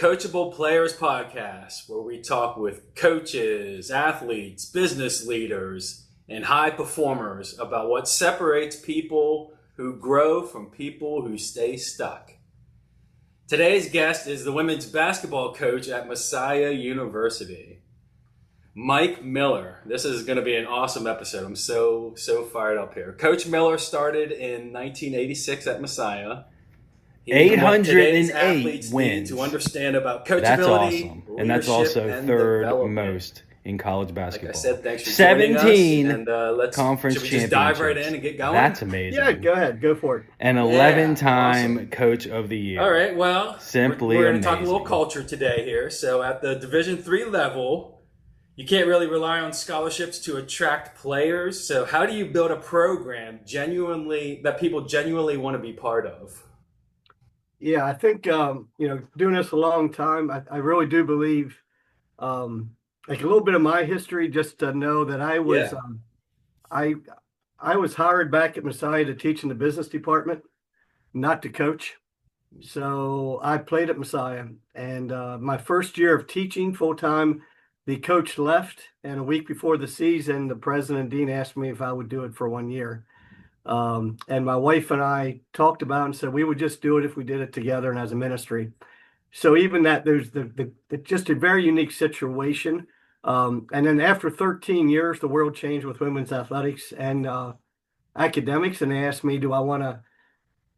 Coachable Players podcast, where we talk with coaches, athletes, business leaders, and high performers about what separates people who grow from people who stay stuck. Today's guest is the women's basketball coach at Messiah University, Mike Miller. This is going to be an awesome episode. I'm so fired up here. Coach Miller started in 1986 at Messiah. 808 wins to understand about coachability. That's awesome. And that's also third most in college basketball. Like I said, thanks for 17 joining us. And conference should we just dive right in and get going? That's amazing. Yeah, go ahead. Go for it. An 11-time awesome. Coach of the Year. All right, well, Simply we're going to amazing. talk a little culture today here. So at the Division III level, you can't really rely on scholarships to attract players. So how do you build a program that people genuinely want to be part of? Yeah, I think, doing this a long time, I really do believe, like a little bit of my history, just to know that I was, I was hired back at Messiah to teach in the business department, not to coach. So I played at Messiah, and my first year of teaching full time, the coach left, and a week before the season, the president and dean asked me if I would do it for 1 year. And my wife and I talked about it and said we would just do it if we did it together and as a ministry. So even that, there's the just a very unique situation. And then after 13 years, the world changed with women's athletics and academics, and they asked me, do I want to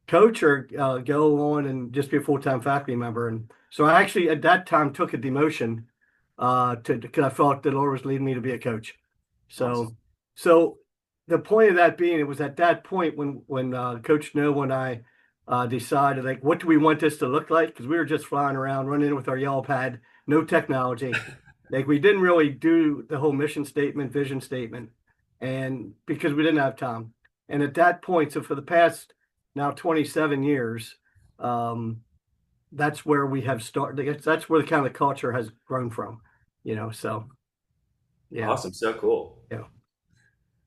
coach or go on and just be a full-time faculty member? And so I actually at that time took a demotion because I felt the Lord was leading me to be a coach. So the point of that being, it was at that point when Coach Noah and I decided, like, what do we want this to look like? Because we were just flying around, running in with our yellow pad, no technology. Like, we didn't really do the whole mission statement, vision statement, and because we didn't have time. And at that point, so for the past now 27 years, that's where we have started. That's where the kind of culture has grown from, so yeah. Awesome. So cool. Yeah.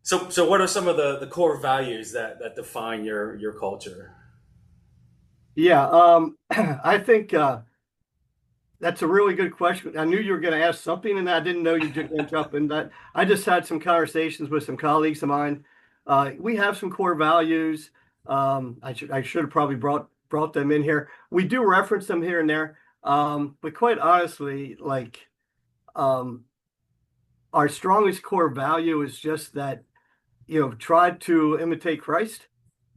So what are some of the core values that define your culture? Yeah, I think that's a really good question. I knew you were going to ask something, and I didn't know you'd jump in that. I just had some conversations with some colleagues of mine. We have some core values. I should have probably brought them in here. We do reference them here and there, but quite honestly, like our strongest core value is just that. Try to imitate Christ,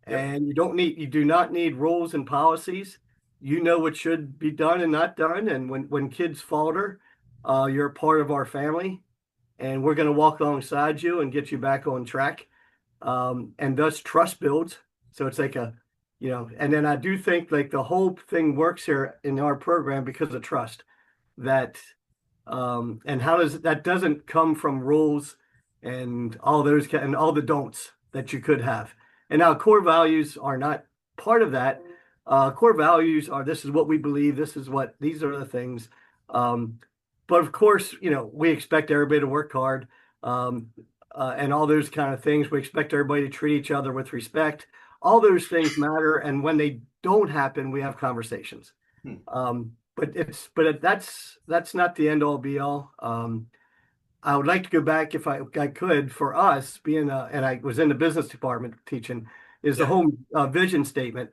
and you do not need rules and policies. You know what should be done and not done. And when kids falter, you're a part of our family, and we're going to walk alongside you and get you back on track. And thus trust builds. So it's like and then I do think like the whole thing works here in our program because of trust and that doesn't come from rules and all those and all the don'ts that you could have. And now core values are not part of that. Core values are, this is what we believe, these are the things. But of course, we expect everybody to work hard and all those kind of things. We expect everybody to treat each other with respect. All those things matter. And when they don't happen, we have conversations. But that's not the end all be all. I would like to go back if I could for us being and I was in the business department teaching is the whole vision statement.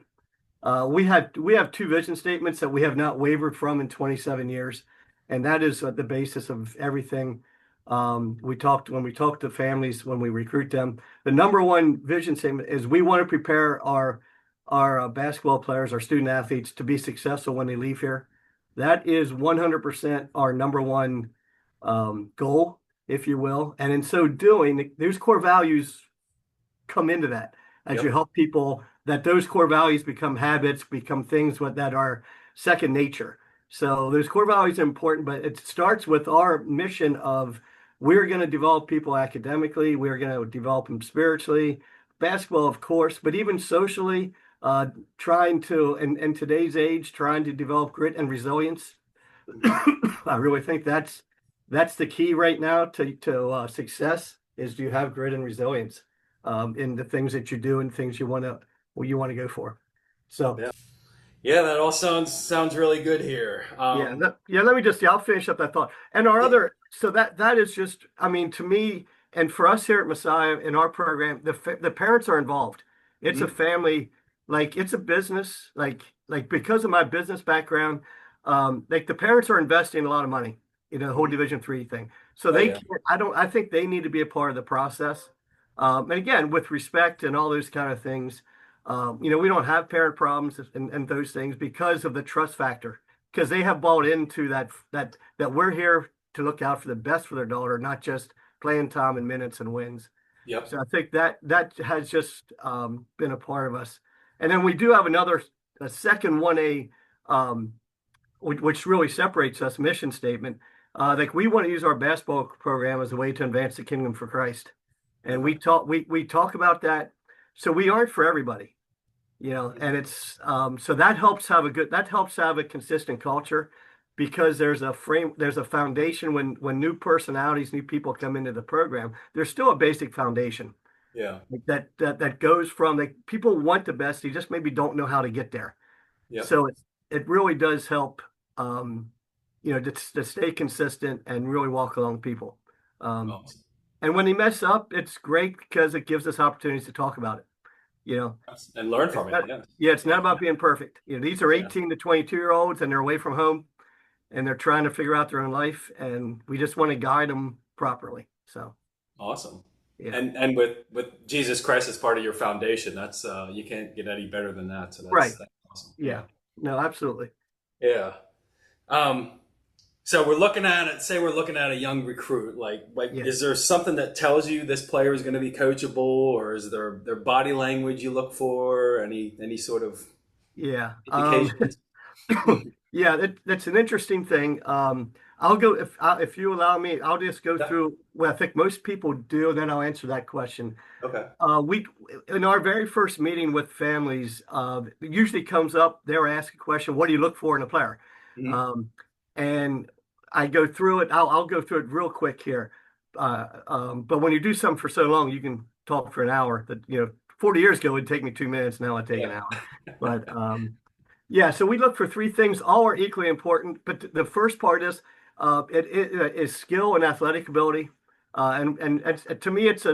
We have two vision statements that we have not wavered from in 27 years. And that is the basis of everything. When we talk to families, when we recruit them, the number one vision statement is we want to prepare our basketball players, our student athletes to be successful when they leave here. That is 100% our number one goal, if you will. And in so doing, those core values come into that as you help people, that those core values become habits, become things that are second nature. So those core values are important, but it starts with our mission of we're going to develop people academically, we're going to develop them spiritually, basketball, of course, but even socially, trying to, in today's age, trying to develop grit and resilience. I really think that's the key right now to success is do you have grit and resilience in the things that you do and things you want to go for. So Yeah, that all sounds really good here. Let me just, I'll finish up that thought. And our Yeah. other, so that is just, I mean, to me, and for us here at Messiah in our program, the parents are involved. It's a Mhm. family, like it's a business, like because of my business background, like the parents are investing a lot of money, the whole Mhm. Division III thing. So Oh they yeah. can't, I think they need to be a part of the process. And again, with respect and all those kind of things, we don't have parent problems and those things because of the trust factor because they have bought into that we're here to look out for the best for their daughter, not just playing time and minutes and wins. Yep. So I think that has just been a part of us. And then we do have a second 1A, which really separates us mission statement. Like we want to use our basketball program as a way to advance the kingdom for Christ. And Okay. we talk about that. So we aren't for everybody, and it's so that helps have a consistent culture because there's a foundation when new personalities, new people come into the program, there's still a basic foundation Yeah. like that goes from like people want the best, they just maybe don't know how to get there. Yep. So it really does help um to stay consistent and really walk along people. Um Awesome. and when they mess up, it's great because it gives us opportunities to talk about it. You know, And learn it's from it. not, Yes. yeah, it's Yeah. not about being perfect. These are Yeah. 18 to 22-year-olds and they're away from home and they're trying to figure out their own life and we just want to guide them properly. So, Awesome. yeah. And with Jesus Christ as part of your foundation, that's you can't get any better than that. So Right. that's awesome. Yeah. Yeah. No, absolutely. Yeah. Um, so we're looking at it, say we're looking at a young recruit, like Yeah. is there something that tells you this player is going to be coachable, or is there their body language you look for? Any sort of Yeah. indications? Yeah, that's an interesting thing. I'll go if you allow me, I'll just go Yeah. through what I think most people do, then I'll answer that question. Okay. We in our very first meeting with families, it usually comes up. They're asked a question: "What do you look for in a player?" Mhm. Um, and I go through it. I'll go through it real quick here. But when you do something for so long, you can talk for an hour. That 40 years ago, it'd take me 2 minutes. Now it take an Yeah. hour. But yeah, so we look for three things. All are equally important. But the first part is it is skill and athletic ability. And to me, it's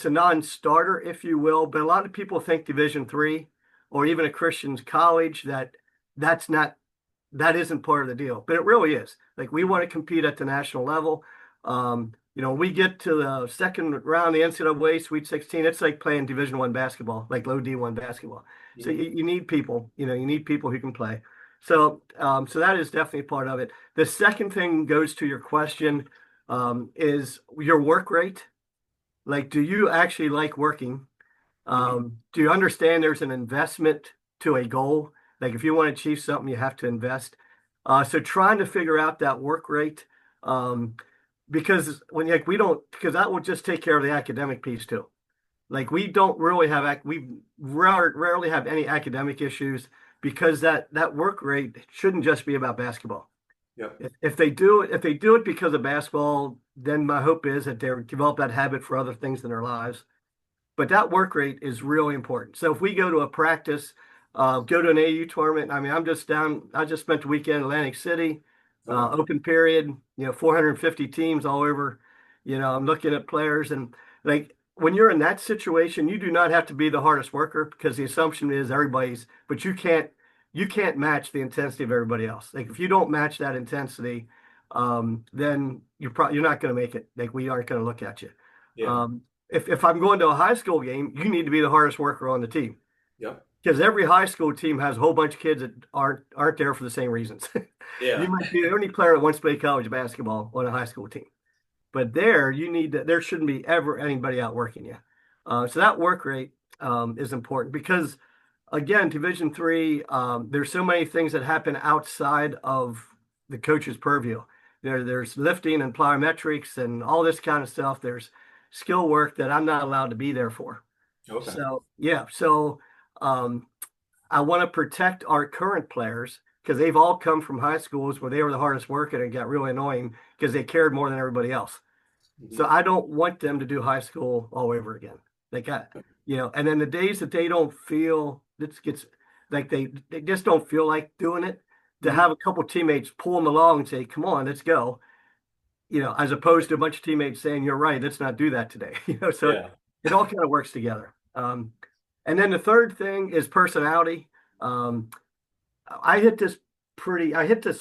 a non-starter, if you will, but a lot of people think Division III or even a Christian's college that's not that isn't part of the deal, but it really is. Like we want to compete at the national level. We get to the second round, the NCAA Sweet 16. It's like playing Division I basketball, like low D1 basketball. So Mhm. you need people. You need people who can play. So that is definitely part of it. The second thing goes to your question, is your work rate. Like, do you actually like working? Mhm. Do you understand there's an investment to a goal? Like, if you want to achieve something, you have to invest. So trying to figure out that work rate, um, because we don't, because that will just take care of the academic piece too. Like, we don't really we rarely have any academic issues because that work rate shouldn't just be about basketball. Yep. If they do it because of basketball, then my hope is that they develop that habit for other things in their lives. But that work rate is really important. So if we go to a practice, go to an AU tournament, I mean, I just spent the weekend in Atlantic City, Okay. open period, 450 teams all over. I'm looking at players and like when you're in that situation, you do not have to be the hardest worker because the assumption is but you can't match the intensity of everybody else. Like if you don't match that intensity, then you're not going to make it. Like we aren't going to look at you. Yeah. Um, if I'm going to a high school game, you need to be the hardest worker on the team Yep. because every high school team has a whole bunch of kids that aren't there for the same reasons. You Yeah. might be the only player that wants to play college basketball on a high school team, but there shouldn't be ever anybody outworking you. So that work rate is important because again, Division III, there's so many things that happen outside of the coach's purview. There's lifting and plyometrics and all this kind of stuff. There's skill work that I'm not allowed to be there for. Okay. So yeah, so um, I want to protect our current players because they've all come from high schools where they were the hardest working and it got really annoying because they cared more than everybody else. So Mhm. I don't want them to do high school all over again. They got, and then the days that they don't feel this gets, like they just don't feel like doing it, to Mhm. have a couple teammates pull them along and say, come on, let's go, as opposed to a bunch of teammates saying, you're right, let's not do that today. So Yeah. it all kind of works together. And then the third thing is personality. Um, I hit this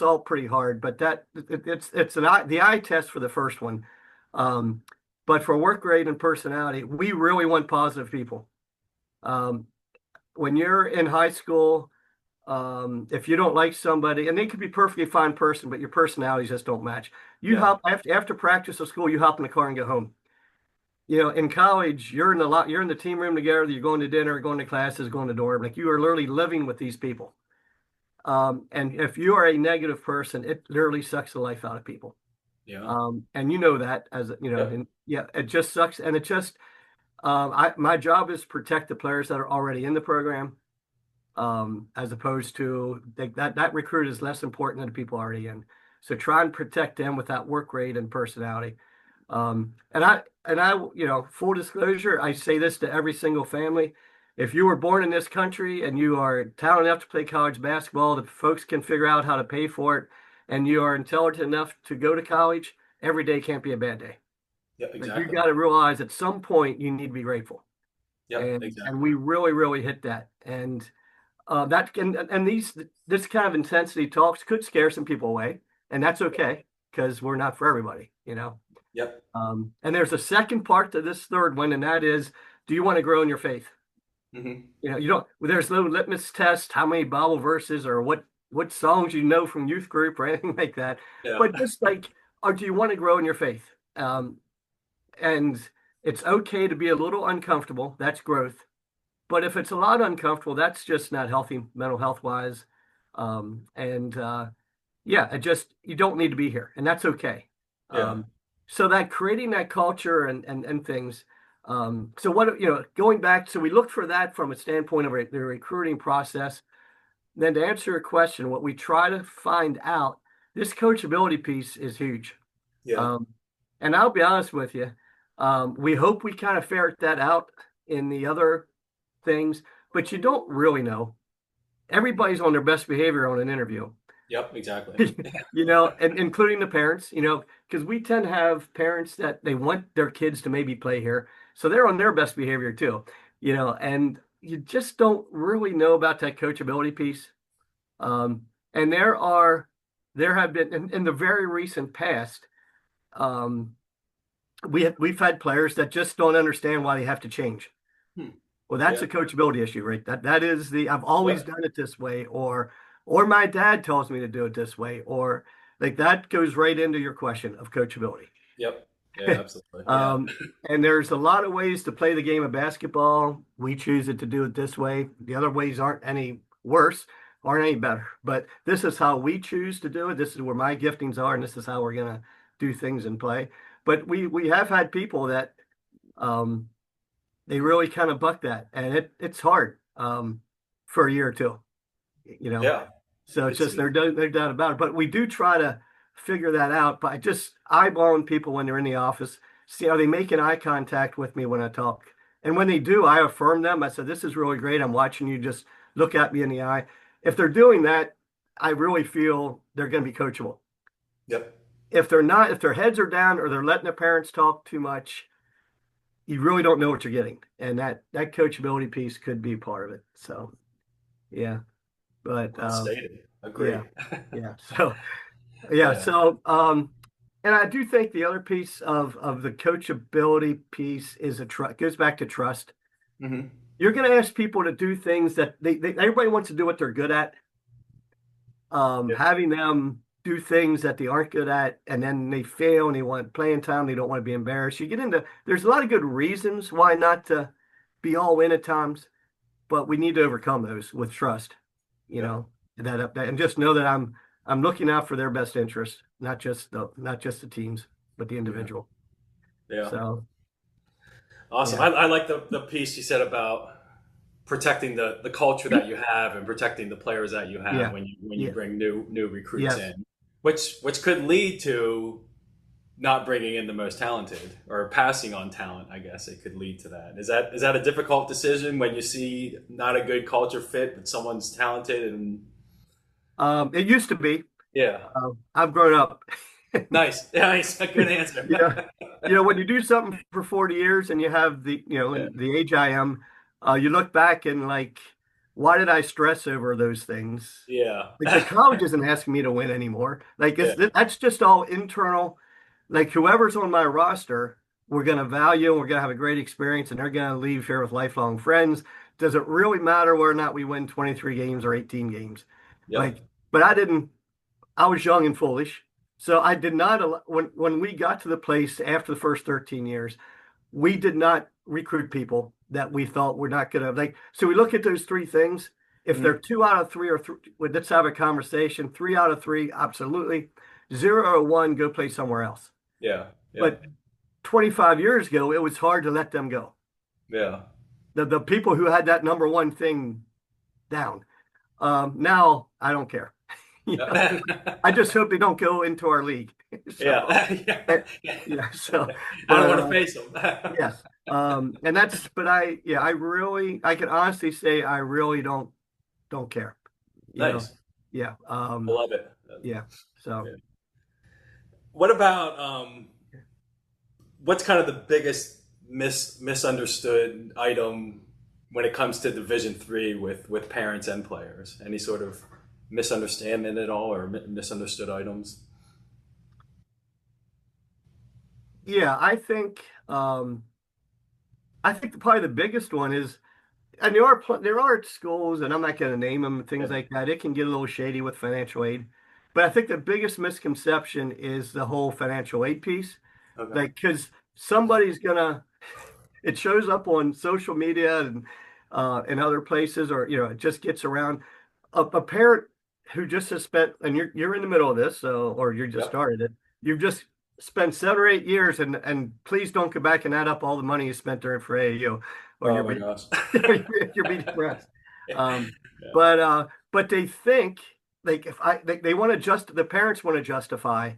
all pretty hard, but the eye test for the first one. Um, but for work rate and personality, we really want positive people. Um, when you're in high school, if you don't like somebody, and they could be perfectly fine person, but your personalities just don't match. You Yeah. hop after practice of school, you hop in the car and go home. In college, you're in the team room together, you're going to dinner, going to classes, going to dorm. Like you are literally living with these people. And if you are a negative person, it literally sucks the life out of people. Yeah. And you know that Yep. and yeah, it just sucks. And it just, my job is to protect the players that are already in the program, as opposed to that recruit is less important than the people already in. So try and protect them with that work rate and personality. Full disclosure, I say this to every single family. If you were born in this country and you are talented enough to play college basketball, the folks can figure out how to pay for it, and you are intelligent enough to go to college, every day can't be a bad day. Yep. Like you Exactly. got to realize at some point you need to be grateful. Yep. And Exactly. we really, really hit that. And that can and these this kind of intensity talks could scare some people away, and that's okay because we're not for everybody. Yep. And there's a second part to this third one, and that is, do you want to grow in your faith? Hmm. You don't. There's no litmus test, how many Bible verses or what songs you know from youth group or anything like that. Yeah. But just like, or do you want to grow in your faith? And it's okay to be a little uncomfortable. That's growth. But if it's a lot uncomfortable, that's just not healthy mental health wise. And Yeah, it just you don't need to be here, and that's okay. Yeah. Um, so that creating that culture and things. So what going back, so we look for that from a standpoint of the recruiting process. Then to answer your question, what we try to find out, this coachability piece is huge. Yeah. Um, and I'll be honest with you, we hope we kind of ferret that out in the other things, but you don't really know. Everybody's on their best behavior on an interview. Yep. Exactly. And including the parents, because we tend to have parents that they want their kids to maybe play here. So they're on their best behavior too, and you just don't really know about that coachability piece. And there have been in the very recent past, um, we've had players that just don't understand why they have to change. Hmm. Well, that's Yeah. a coachability issue, right? That is I've always Yep. done it this way, or my dad tells me to do it this way, or like that goes right into your question of coachability. Yep. Yeah. Absolutely. Yeah. Um, and there's a lot of ways to play the game of basketball. We choose it to do it this way. The other ways aren't any worse, aren't any better. But this is how we choose to do it. This is where my giftings are, and this is how we're gonna do things and play. But we have had people that um, they really kind of buck that, and it's hard for a year or two, you know. Yeah. So it's It's just they're done about it. But we do try to figure that out by just eyeballing people when they're in the office, see are they making eye contact with me when I talk, and when they do, I affirm them. I said, "This is really great. I'm watching you. Just look at me in the eye." If they're doing that, I really feel they're going to be coachable. Yep. If they're not, if their heads are down or they're letting their parents talk too much, you really don't know what you're getting, and that coachability piece could be part of it. So yeah, but Well stated. yeah, Agree. yeah. So yeah, Yeah. so and I do think the other piece of the coachability piece is goes back to trust. Hmm. You're going to ask people to do things that everybody wants to do what they're good at. Yep. Having them do things that they aren't good at, and then they fail and they want playing time, they don't want to be embarrassed. You get into There's a lot of good reasons why not to be all in at times, but we need to overcome those with trust. You Yep. know and just know that I'm looking out for their best interest, not just the teams, but the Yeah. individual. Yeah. So Awesome. yeah, I like the piece you said about protecting the culture that you have and protecting the players that you have yeah, when you yeah, bring new recruits yes, in, which could lead to not bringing in the most talented or passing on talent. I guess it could lead to that. Is that a difficult decision when you see not a good culture fit, but someone's talented and It used to be. yeah, I've grown up. nice, nice, good answer. Yeah. When you do something for 40 years and you have Yeah, the age I am, you look back and like, why did I stress over those things? yeah, Like the college isn't asking me to win anymore. Like yeah, that's just all internal. Like whoever's on my roster, we're going to value and we're going to have a great experience and they're going to leave here with lifelong friends. Does it really matter whether or not we win 23 games or 18 games? yep, Like, but I was young and foolish. So I did not, when we got to the place after the first 13 years, we did not recruit people that we thought were not going to like. So we look at those three things. If they're mhm, 2 out of 3 or three, well, let's have a conversation. 3 out of 3, absolutely. 0 or 1, go play somewhere else. yeah, yeah, But 25 years ago, it was hard to let them go. yeah. The people who had that number one thing down. Now I don't care. I just hope they don't go into our league. So, Yeah, yeah, yeah. So, I don't but want to face them. yes. And that's, but I can honestly say I really don't care. You know, Nice, yeah. I love it. Yeah. So, Yeah. What about what's kind of the biggest misunderstood item when it comes to Division III with parents and players? Any sort of misunderstanding at all or misunderstood items? yeah, I think probably the biggest one is, and there are schools, and I'm not going to name them, things Yeah. like that. It can get a little shady with financial aid, but I think the biggest misconception is the whole financial aid piece. Okay. Like, because somebody's gonna, it shows up on social media and other places, or it just gets around. A parent who just has spent, and you're in the middle of this, so or you just Yep. started it. You've just spent 7 or 8 years, and please don't come back and add up all the money you spent there for AAU, or Oh my gosh. you're being depressed. Um, Yeah. but they think like if they want to the parents want to justify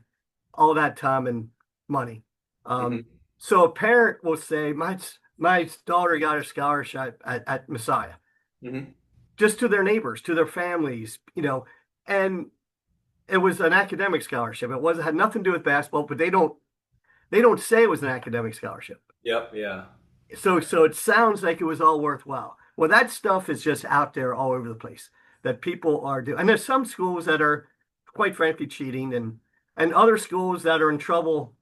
all that time and money. Hmm. Um, so a parent will say, my daughter got a scholarship at Messiah, Hmm. just to their neighbors, to their families, and it was an academic scholarship. It had nothing to do with basketball, but they don't say it was an academic scholarship. Yep. Yeah. So it sounds like it was all worthwhile. Well, that stuff is just out there all over the place that people are doing. And there's some schools that are quite frankly cheating and other schools that are in trouble.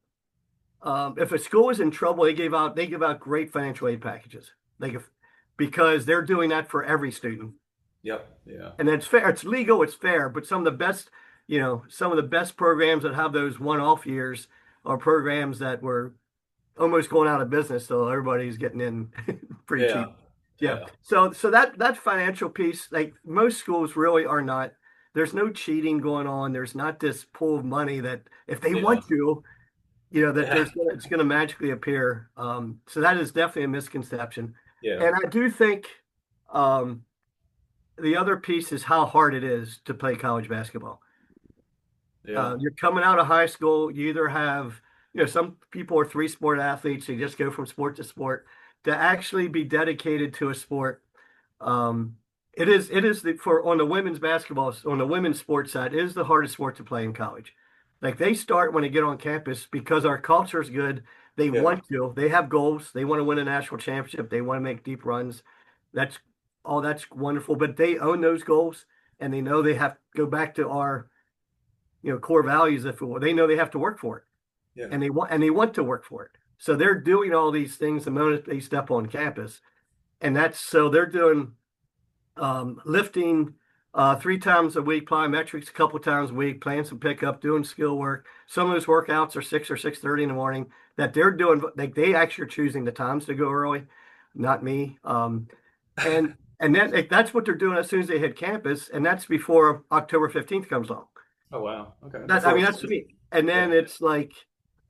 If a school is in trouble, they give out great financial aid packages. Because they're doing that for every student. Yep. Yeah. And it's fair, it's legal, it's fair, but some of the best programs that have those one-off years are programs that were almost going out of business, so everybody's getting in pretty Yeah. cheap. Yeah. Yeah. So that financial piece, like most schools really are not. There's no cheating going on. There's not this pool of money that if they Yeah. want to, that Yeah. it's going to magically appear. So that is definitely a misconception. Yeah. And I do think the other piece is how hard it is to play college basketball. Yeah. You're coming out of high school, you either have, some people are three-sport athletes, they just go from sport to sport. To actually be dedicated to a sport, it is on the women's basketball, on the women's sports side, it is the hardest sport to play in college. Like they start when they get on campus because our culture is good. Yeah. They have goals, they want to win a national championship, they want to make deep runs. That's that's wonderful, but they own those goals and they know they have to go back to our core values. If they know they have to work for it, Yeah. and they want to work for it, so they're doing all these things the moment they step on campus, and that's so they're doing lifting 3 times a week, plyometrics a couple times a week, playing some pickup, doing skill work. Some of those workouts are 6 or 6:30 in the morning that they're doing. Like they actually are choosing the times to go early, not me. And then like, that's what they're doing as soon as they hit campus, and that's before October 15th comes along. Oh wow. Okay. I Before. mean, that's me. And Yeah. then it's like,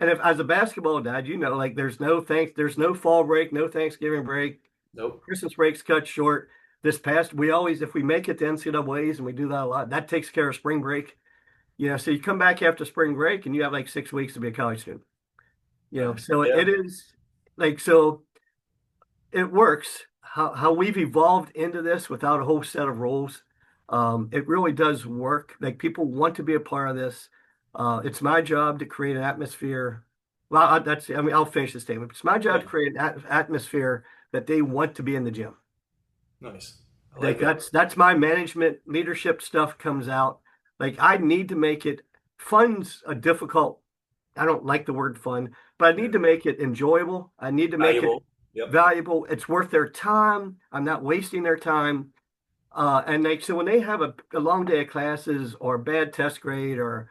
and if as a basketball dad, like there's no fall break, no Thanksgiving break, Nope. Christmas break's cut short. If we make it to NCAA's and we do that a lot, that takes care of spring break. So you come back after spring break and you have like 6 weeks to be a college student. Nice. So Yeah. it is like, so it works. How we've evolved into this without a whole set of rules. It really does work. Like people want to be a part of this. It's my job to create an atmosphere. Well, I mean, I'll finish the statement. It's my job Yeah. to create an atmosphere that they want to be in the gym. Nice. I Like like it. that's my management leadership stuff comes out. Like I need to make it fun's a difficult. I don't like the word fun, but I Yeah. need to make it enjoyable. I need to make it Valuable. Yep. valuable. It's worth their time. I'm not wasting their time. And like so when they have a long day of classes or a bad test grade or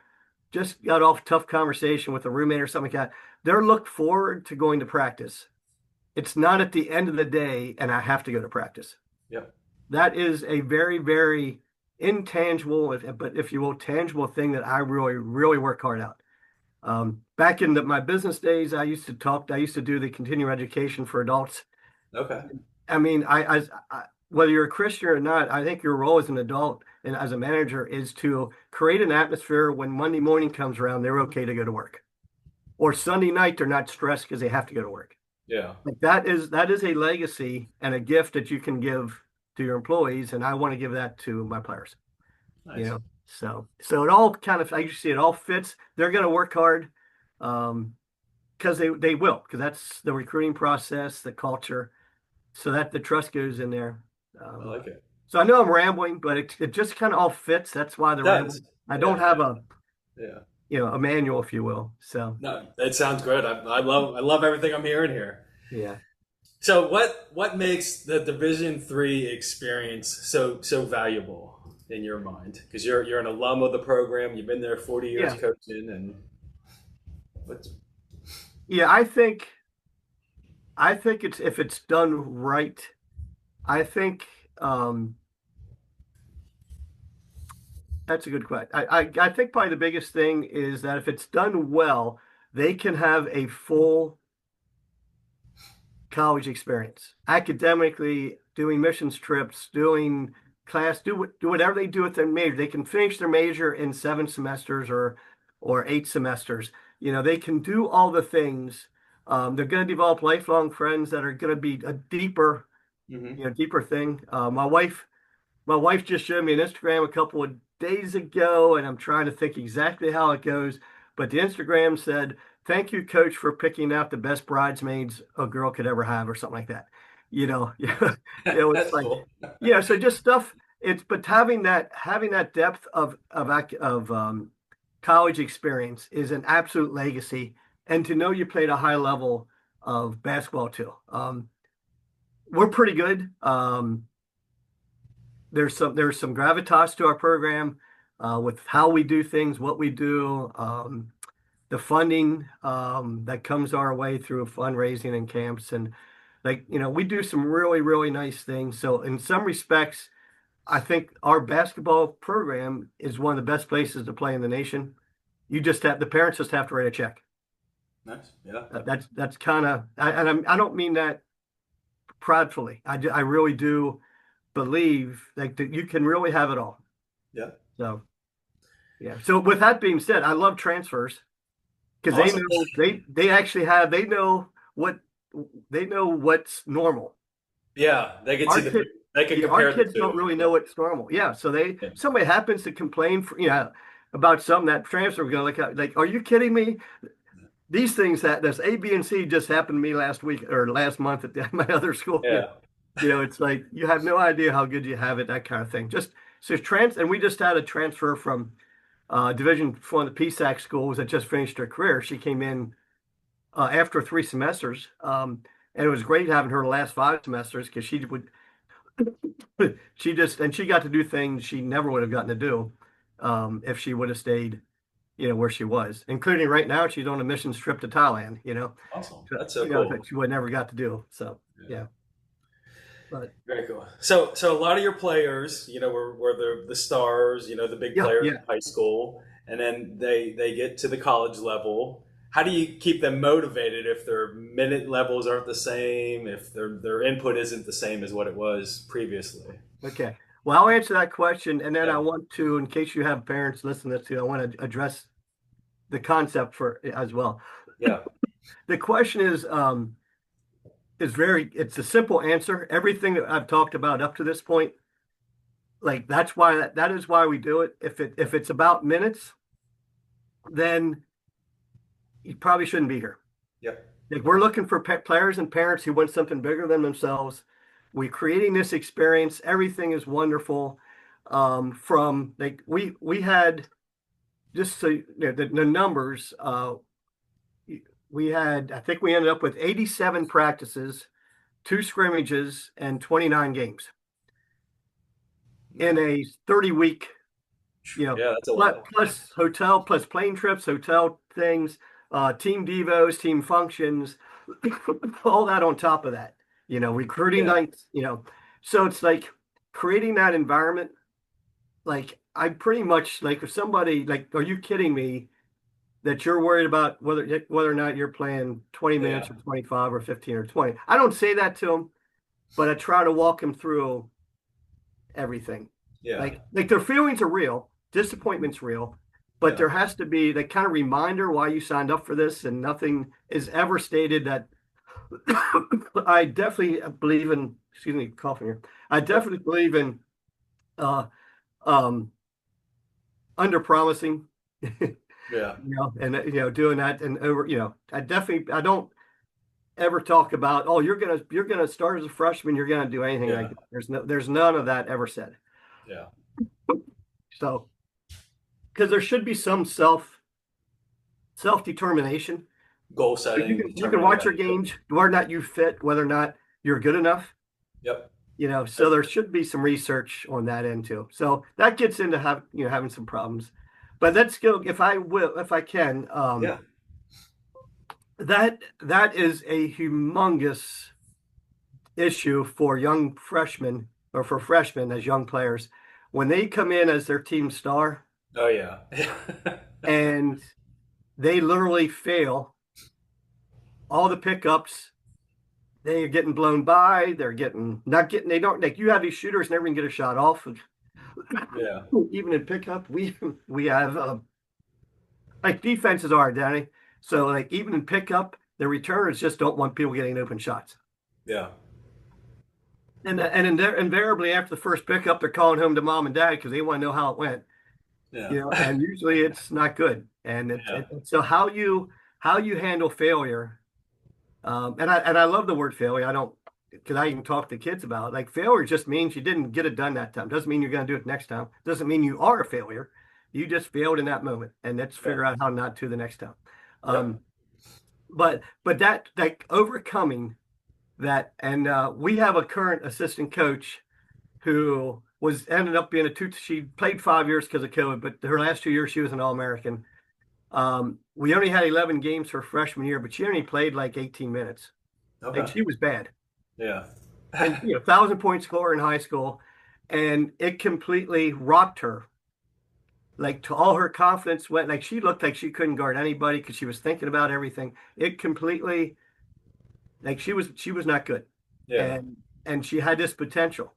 just got off tough conversation with a roommate or something like that, they're look forward to going to practice. It's not at the end of the day and I have to go to practice. Yep. That is a very, very intangible, but if you will, tangible thing that I really, really work hard out. Back in my business days, I used to do the continuing education for adults. Okay. I mean, whether you're a Christian or not, I think your role as an adult and as a manager is to create an atmosphere when Monday morning comes around, they're okay to go to work. Or Sunday night, they're not stressed because they have to go to work. Yeah. Like that is a legacy and a gift that you can give to your employees, and I want to give that to my players. You Nice. know, so it all kind of, I you see it all fits. They're going to work hard, because they will, because that's the recruiting process, the culture, so that the trust goes in there. I Um, like it. so I know I'm rambling, but it just kind of all fits. That's why the It does. rambling. I don't Yeah. have Yeah. a manual, if you will. So No, it sounds good. I love everything I'm hearing here. yeah, So what makes the Division III experience so valuable in your mind? Because you're an alum of the program. You've been there 40 years yeah, coaching, and what's yeah. I think it's if it's done right. I think um, that's a good question. I think probably the biggest thing is that if it's done well, they can have a full college experience academically, doing missions trips, doing class, do whatever they do with their major. They can finish their major in 7 semesters or 8 semesters. They can do all the things. They're going to develop lifelong friends that are going to be a hmm deeper thing. My wife just showed me an Instagram a couple of days ago, and I'm trying to think exactly how it goes. But the Instagram said, "Thank you, coach, for picking out the best bridesmaids a girl could ever have," or something like that. Yeah, it's that's like, cool. yeah. So just stuff. But having that depth of college experience is an absolute legacy, and to know you played a high level of basketball too. We're pretty good. There's some gravitas to our program, with how we do things, what we do, the funding that comes our way through fundraising and camps, and like we do some really really nice things. So in some respects, I think our basketball program is one of the best places to play in the nation. The parents just have to write a check. Nice. Yeah. That's kind of, I don't mean that pridefully. I really do believe like that you can really have it all. Yeah. So yeah. So with that being said, I love transfers because they Awesome. know they actually what they know what's normal. Yeah, they can see Our kid, they can yeah, our compare the kids don't two. really know what's normal. Yeah. So Yeah. somebody happens to complain about something that transfer we're going to look at. Like, are you kidding me? These things that this A, B, and C just happened to me last week or last month at my other school. Yeah. It's like you have no idea how good you have it, that kind of thing. Just so and we just had a transfer from Division one of the PSAC schools that just finished her career. She came in after 3 semesters, and it was great having her the last 5 semesters because she got to do things she never would have gotten to do if she would have stayed, where she was, including right now she's on a mission trip to Thailand. Awesome. That's so cool. That she would never got to do. So Yeah. yeah, but Very cool. So a lot of your players, were the stars, the big yeah, players in yeah. high school, and then they get to the college level. How do you keep them motivated if their minute levels aren't the same, if their input isn't the same as what it was previously? Okay. Well, I'll answer that question, and then I Yeah. want to, in case you have parents listening to this, I want to address the concept for as well. Yeah. The question it's a simple answer. Everything that I've talked about up to this point, like that is why we do it. If it's about minutes, then you probably shouldn't be here. Yep. Like we're looking for players and parents who want something bigger than themselves. We're creating this experience. Everything is wonderful. From like we had just so you know, the numbers. We had, I think we ended up with 87 practices, 2 scrimmages, and 29 games in a 30-week, Yeah, that's a lot. plus hotel, plus plane trips, hotel things, team devos, team functions, all that on top of that, recruiting nights, so it's like creating that environment. Like I pretty much like if somebody like, are you kidding me that you're worried about whether or not you're playing 20 minutes or 25 or 15 or 20? I don't say that to them, but I try to walk them through everything. Yeah. Like their feelings are real, disappointment's real, but there has to be that kind of reminder why you signed up for this, and nothing is ever stated that I definitely believe in, excuse me, coughing here. I definitely believe in under promising. Yeah. And doing that and over, I don't ever talk about, oh, you're gonna start as a freshman, you're gonna do anything like that. There's none of that ever said. Yeah. So because there should be some self-determination. Goal setting. You can watch your games, whether or not you fit, whether or not you're good enough. Yep. So there should be some research on that end too. So that gets into having some problems. But let's go, if I can. That is a humongous issue for young freshmen, or for freshmen as young players, when they come in as their team star. Oh yeah. And they literally fail all the pickups. They're getting blown by. They don't, like, you have these shooters never even get a shot off. Yeah. Even in pickup, we have like defenses are, Danny. So like even in pickup, the returners just don't want people getting open shots. Yeah. And invariably after the first pickup, they're calling home to mom and dad because they want to know how it went. Yeah. And usually it's not good. And so how you handle failure. And I love the word failure. I don't, because I even talk to kids about it. Like failure just means you didn't get it done that time. Doesn't mean you're going to do it next time. Doesn't mean you are a failure. You just failed in that moment, and let's figure out how not to the next time. But that, like, overcoming that, and we have a current assistant coach who ended up being she played 5 years because of COVID, but her last 2 years she was an All-American. We only had 11 games her freshman year, but she only played like 18 minutes. Okay. And she was bad. Yeah. And 1,000-point scorer in high school, and it completely rocked her. Like, to all her confidence went, like, she looked like she couldn't guard anybody because she was thinking about everything. It completely, like, she was not good. Yeah. And she had this potential.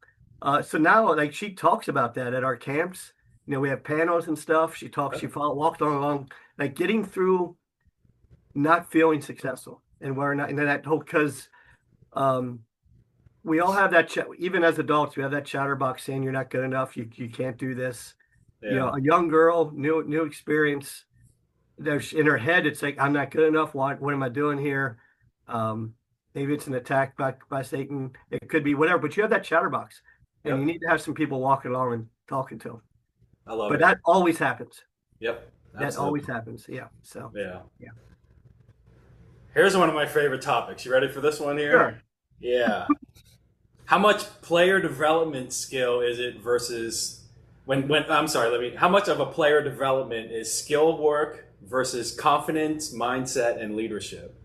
So now, like, she talks about that at our camps. We have panels and stuff. She walked on along, like, getting through not feeling successful, and we're not, and that whole, because we all have that even as adults, we have that chatterbox saying you're not good enough, you can't do this. A young girl, new experience, there's in her head, it's like, I'm not good enough, what am I doing here? Maybe it's an attack by Satan, it could be whatever, but you have that chatterbox, and you need to have some people walking along and talking to them. I love it. But that always happens. Yep. That always happens. Yeah. So yeah. Here's one of my favorite topics. You ready for this one here? Sure. Yeah. How much player development skill is it versus how much of a player development is skill work versus confidence, mindset, and leadership?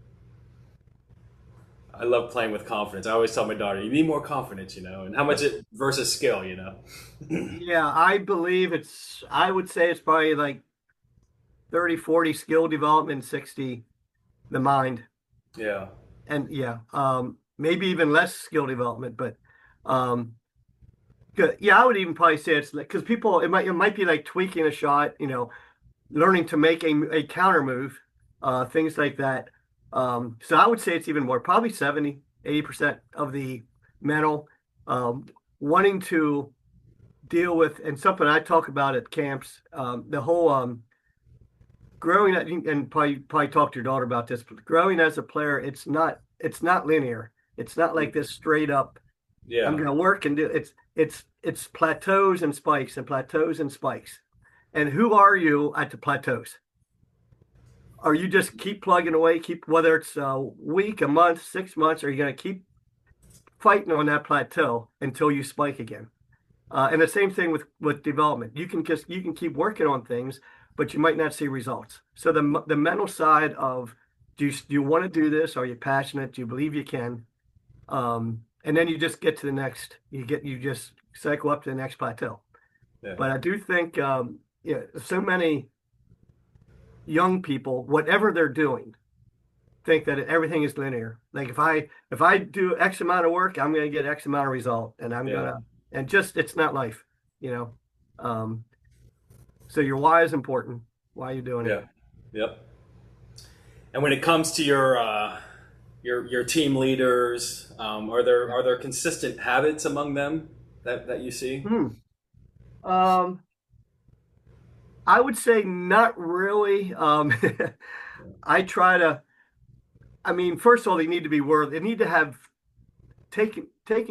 I love playing with confidence. I always tell my daughter, you need more confidence, and how much it versus skill, Yeah, I believe I would say it's probably like 30, 40 skill development, 60 the mind. Yeah. And maybe even less skill development, but I would even probably say it's like, because people, it might be like tweaking a shot, learning to make a counter move, things like that. So I would say it's even more, probably 70, 80% of the mental, wanting to deal with, and something I talk about at camps, the whole growing, and probably talk to your daughter about this, but growing as a player, it's not linear. It's not like this straight up, I'm Yeah. going to work and do it's plateaus and spikes and plateaus and spikes. And who are you at the plateaus? Are you just keep plugging away, keep, whether it's a week, a month, 6 months, are you going to keep fighting on that plateau until you spike again? And the same thing with development. You can keep working on things, but you might not see results. So the mental side of, do you want to do this? Are you passionate? Do you believe you can? And then you just get to the next. You just cycle up to the next plateau. Yeah. But I do think, yeah, so many young people, whatever they're doing, think that everything is linear. Like if I do X amount of work, I'm going to get X amount of result, and just it's not life, you know. So your why is important. Why are you doing Yeah. it? Yep. And when it comes to your team leaders, are there consistent habits among them that you see? Um, I would say not really. I try to. I mean, first of all, they need to be worth. They need to have taken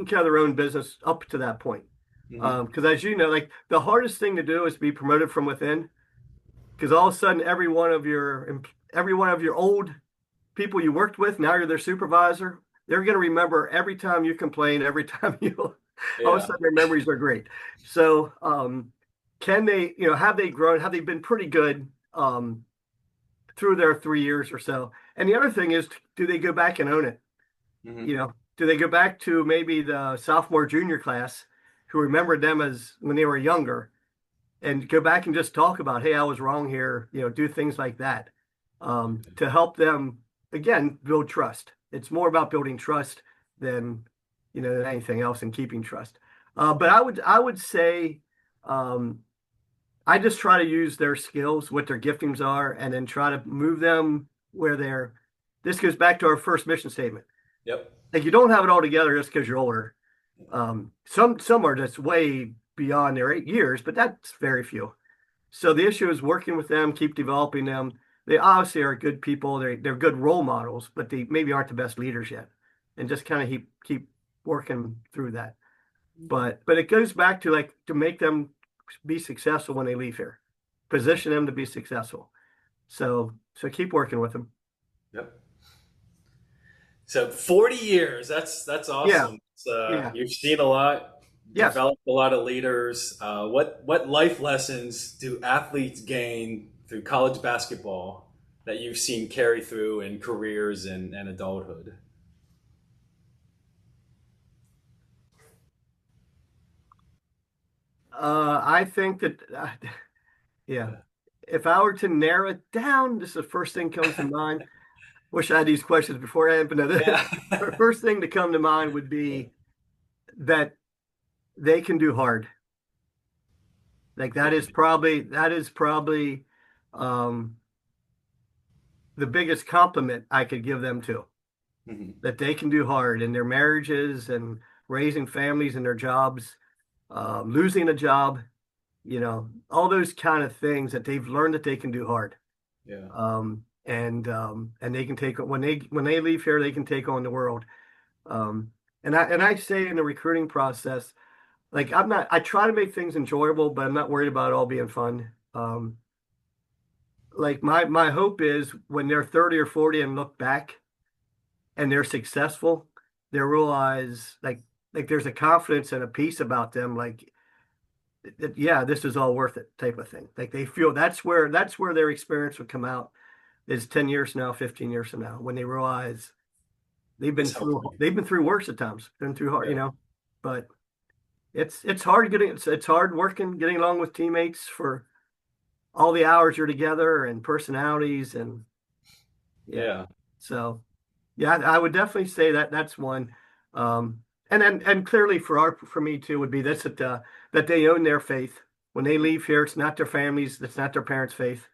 care of their own business up to that point. Hmm. Because as you know, like the hardest thing to do is be promoted from within. Because all of a sudden, every one of your old people you worked with, now you're their supervisor. They're going to remember every time you complain, every time you. All of a Yeah. sudden, their memories are great. So, can they, have they grown? Have they been pretty good through their 3 years or so? And the other thing is, do they go back and own it? Hmm. Do they go back to maybe the sophomore, junior class who remembered them as when they were younger, and go back and just talk about, hey, I was wrong here, do things like that, to help them, again, build trust. It's more about building trust than, than anything else, and keeping trust. But Yeah. I would say, um, I just try to use their skills, what their giftings are, and then try to move them where this goes back to our first mission statement. Yep. Like, you don't have it all together just because you're older. Some are just way beyond their 8 years, but that's very few. So the issue is working with them, keep developing them. They obviously are good people. They're good role models, but they maybe aren't the best leaders yet. And just kind of keep working through that. But it goes back to, like, to make them be successful when they leave here, position them to be successful. So keep working with them. Yep. So 40 years, that's Yeah, awesome. yeah, You've seen a lot, yes. developed a lot of leaders. What life lessons do athletes gain through college basketball that you've seen carry through in careers and adulthood? I think that, yeah. Yeah. If I were to narrow it down, this is the first thing comes to mind. Wish I had these questions beforehand, but no, the Yeah. first thing to come to mind would be that they can do hard. Like, that is probably um, the biggest compliment I could give them too. Mhm. That they can do hard in their marriages and raising families and their jobs, losing a job, all those kind of things that they've learned that they can do hard. Yeah. And they can take, when they leave here, they can take on the world. And I say in the recruiting process, like, I try to make things enjoyable, but I'm not worried about it all being fun. Like, my hope is when they're 30 or 40 and look back and they're successful, they realize, like there's a confidence and a peace about them, like, yeah, this is all worth it, type of thing. Like, they feel that's where their experience would come out, is 10 years from now, 15 years from now, when they realize they've been This helped through me. they've been through worse at times, been through hard, Yeah. but it's hard it's hard working, getting along with teammates for all the hours you're together, and personalities, and yeah. Yeah. So yeah, I would definitely say that that's one. And clearly for me too would be this, that they own their faith. When they leave here, it's not their families, it's not their parents' faith.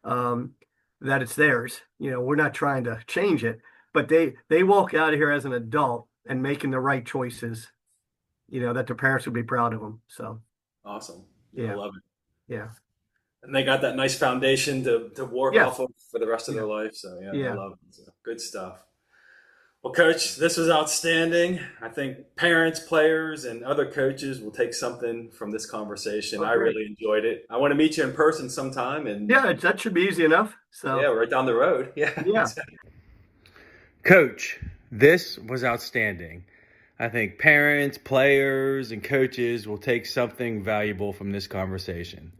Um, that it's theirs. We're not trying to change it, but they walk out of here as an adult and making the right choices, that their parents would be proud of them. So awesome. Yeah. I love it. Yeah. And they got that nice foundation to work Yeah. off of for the rest of Yeah. their life. So Yeah. I love it. So, good stuff. Well, Coach, this was outstanding. I think parents, players, and other coaches will take something from this conversation. I great. really enjoyed it. I want to meet you in person sometime. And Yeah, that should be easy enough. So yeah, right down the road. Yeah. Yeah. Coach, this was outstanding. I think parents, players, and coaches will take something valuable from this conversation.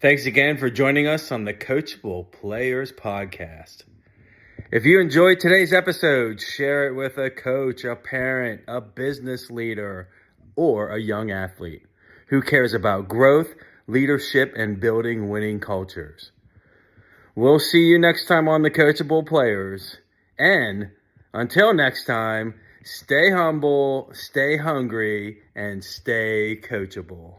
Thanks again for joining us on the Coachable Players Podcast. If you enjoyed today's episode, share it with a coach, a parent, a business leader, or a young athlete who cares about growth, leadership, and building winning cultures. We'll see you next time on the Coachable Players. And until next time, stay humble, stay hungry, and stay coachable.